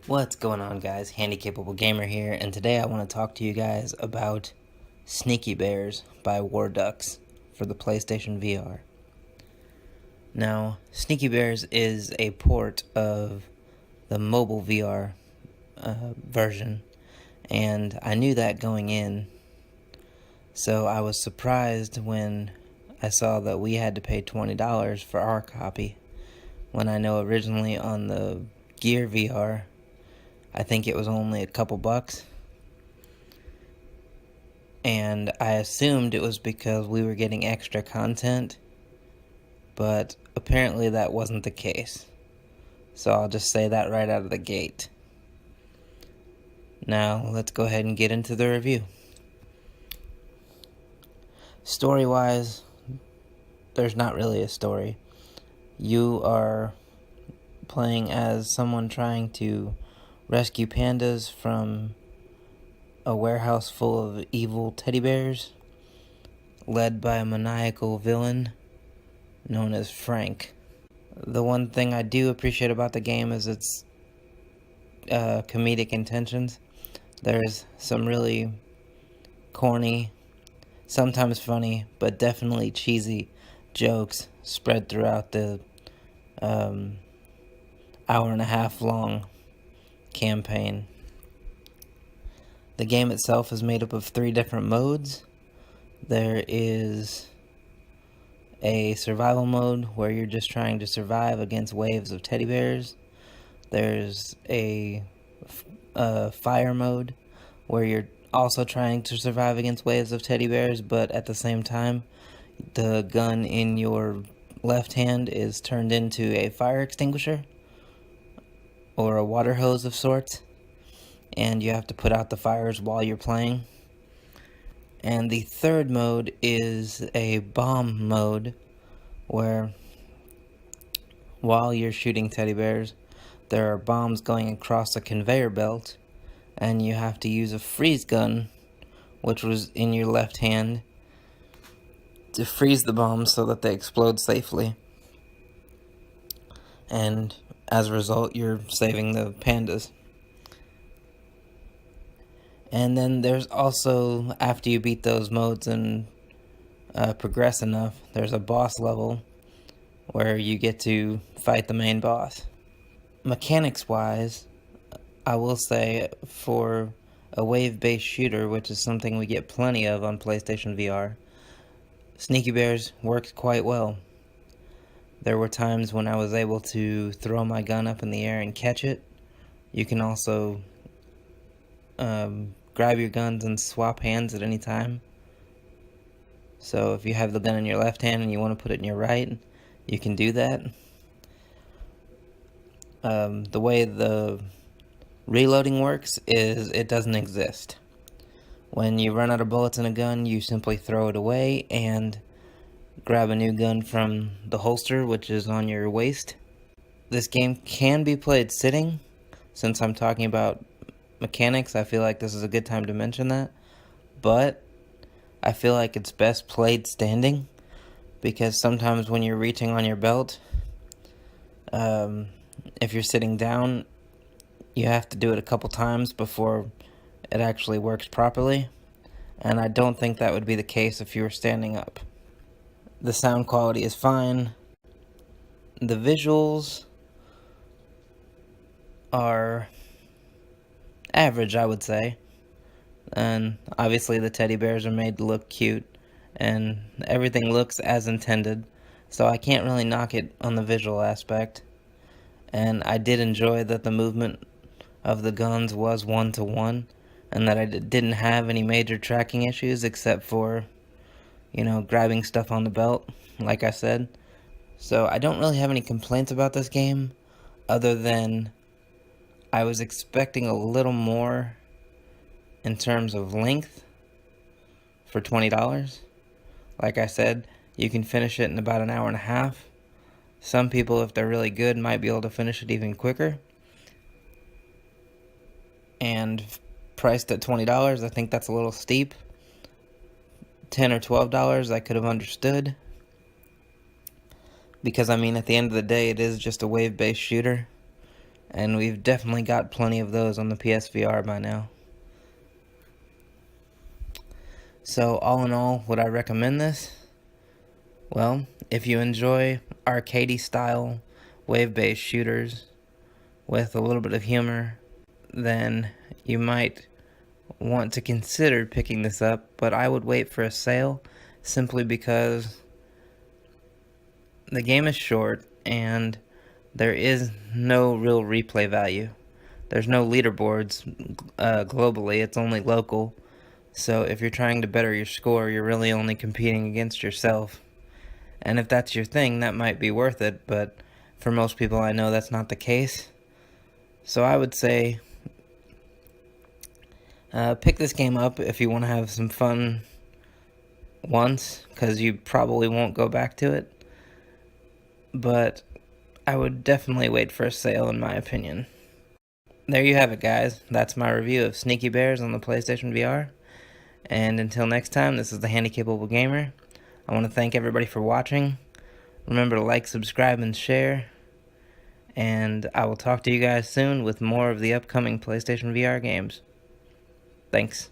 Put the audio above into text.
What's going on, guys? Handy Capable Gamer here, and today I want to talk to you guys about Sneaky Bears by War Ducks for the PlayStation VR. Now, Sneaky Bears is a port of the mobile VR version, and I knew that going in, so I was surprised when I saw that we had to pay $20 for our copy, when I know originally on the Gear VR, I think it was only a couple bucks. And I assumed it was because we were getting extra content, but apparently that wasn't the case. So I'll just say that right out of the gate. Now, let's go ahead and get into the review. Story-wise, there's not really a story. You are playing as someone trying to rescue pandas from a warehouse full of evil teddy bears, led by a maniacal villain known as Frank. The one thing I do appreciate about the game is its comedic intentions. There's some really corny, sometimes funny, but definitely cheesy jokes spread throughout the hour and a half long campaign. The game itself is made up of 3 different modes. There is a survival mode where you're just trying to survive against waves of teddy bears. There's a fire mode where you're also trying to survive against waves of teddy bears, but at the same time the gun in your left hand is turned into a fire extinguisher or a water hose of sorts, and you have to put out the fires while you're playing. And the third mode is a bomb mode, where while you're shooting teddy bears, there are bombs going across a conveyor belt, and you have to use a freeze gun, which was in your left hand, to freeze the bombs so that they explode safely. And as a result, you're saving the pandas. And then there's also, after you beat those modes and progress enough, there's a boss level where you get to fight the main boss. Mechanics-wise, I will say, for a wave-based shooter, which is something we get plenty of on PlayStation VR, Sneaky Bears works quite well. There were times when I was able to throw my gun up in the air and catch it. You can also grab your guns and swap hands at any time. So if you have the gun in your left hand and you want to put it in your right, you can do that. The way the reloading works is it doesn't exist. When you run out of bullets in a gun, you simply throw it away and grab a new gun from the holster, which is on your waist. This game can be played sitting. Since I'm talking about mechanics, I feel like this is a good time to mention that. But I feel like it's best played standing, because sometimes when you're reaching on your belt, if you're sitting down, you have to do it a couple times before it actually works properly. And I don't think that would be the case if you were standing up. The sound quality is fine. The visuals are average, I would say. And obviously the teddy bears are made to look cute, and everything looks as intended, so I can't really knock it on the visual aspect. And I did enjoy that the movement of the guns was 1-to-1, and that I didn't have any major tracking issues except for, grabbing stuff on the belt, like I said. So I don't really have any complaints about this game, other than I was expecting a little more in terms of length for $20. Like I said, you can finish it in about an hour and a half. Some people, if they're really good, might be able to finish it even quicker. And priced at $20, I think that's a little steep. $10 or $12 I could have understood, because at the end of the day, it is just a wave-based shooter. and we've definitely got plenty of those on the PSVR by now. So all in all, would I recommend this? Well, if you enjoy arcadey style wave-based shooters with a little bit of humor, then you might want to consider picking this up, but I would wait for a sale simply because the game is short and there is no real replay value. There's no leaderboards globally, it's only local. So if you're trying to better your score, you're really only competing against yourself. And if that's your thing, that might be worth it, but for most people I know that's not the case. So I would say pick this game up if you want to have some fun once, because you probably won't go back to it. But I would definitely wait for a sale, in my opinion. There you have it, guys. That's my review of Sneaky Bears on the PlayStation VR. And until next time, this is the Handy Capable Gamer. I want to thank everybody for watching. Remember to like, subscribe, and share. And I will talk to you guys soon with more of the upcoming PlayStation VR games. Thanks.